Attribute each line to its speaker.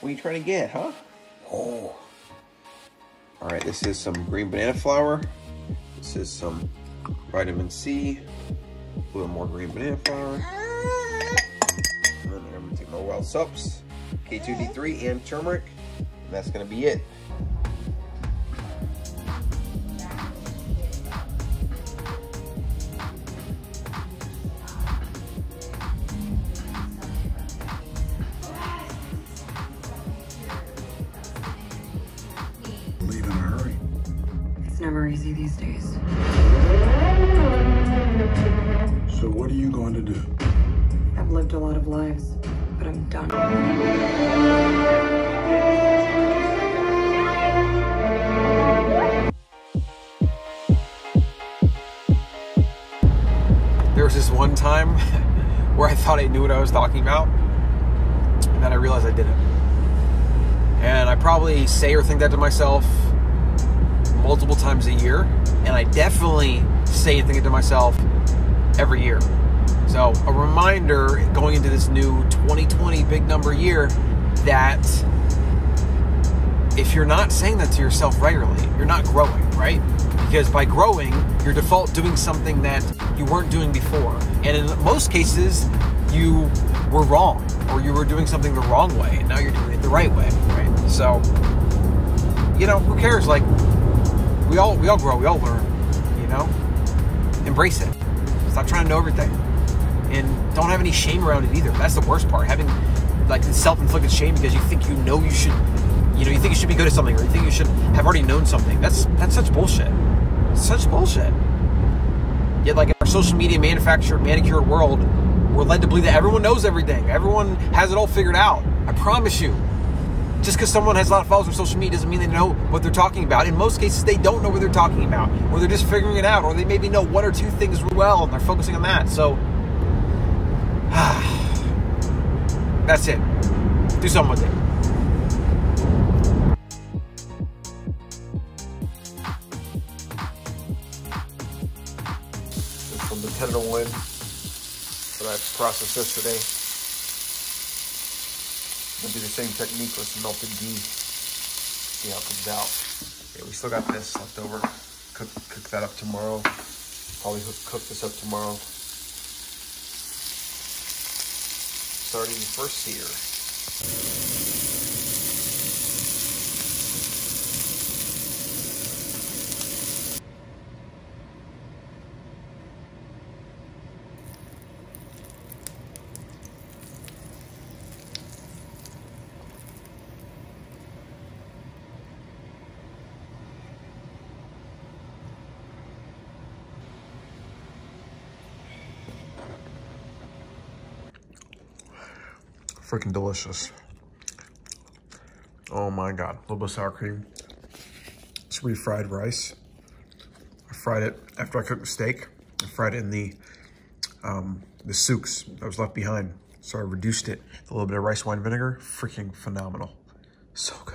Speaker 1: What are you trying to get, huh? Oh. All right, this is some green banana flour. This is some vitamin C. A little more green banana flour. And then I'm gonna take my wild sups, K2D3 and turmeric. And that's gonna be it.
Speaker 2: Leave in a hurry.
Speaker 3: It's never easy these days.
Speaker 2: So what are you going to do?
Speaker 3: I've lived a lot of lives, but I'm done.
Speaker 1: There was this one time where I thought I knew what I was talking about, and then I realized I didn't. And I probably say or think that to myself multiple times a year, and I definitely say and think it to myself every year. So a reminder going into this new 2020 big number year that if you're not saying that to yourself regularly, you're not growing, right? Because by growing, you're default doing something that you weren't doing before. And in most cases, you were wrong, or you were doing something the wrong way, and now you're doing it the right way, right? So, you know, who cares? Like, we all grow, we all learn, you know? Embrace it. Stop trying to know everything. And don't have any shame around it either. That's the worst part. Having, like, self-inflicted shame because you think you should, you think you should be good at something, or you think you should have already known something. That's such bullshit. Such bullshit. Yet, like, in our social media manufactured, manicured world, we're led to believe that everyone knows everything. Everyone has it all figured out. I promise you. Just because someone has a lot of followers on social media doesn't mean they know what they're talking about. In most cases, they don't know what they're talking about, or they're just figuring it out, or they maybe know one or two things really well, and they're focusing on that. So, that's it. Do something with it. This from the tenderloin that I processed yesterday. I'm gonna do the same technique with some melted ghee. See how it comes out. Okay, we still got this left over. Cook that up tomorrow. Probably cook this up tomorrow. Starting first sear. Freaking delicious. Oh my God. A little bit of sour cream. It's refried rice. I fried it after I cooked the steak. I fried it in the souks that was left behind. So I reduced it with a little bit of rice wine vinegar. Freaking phenomenal. So good.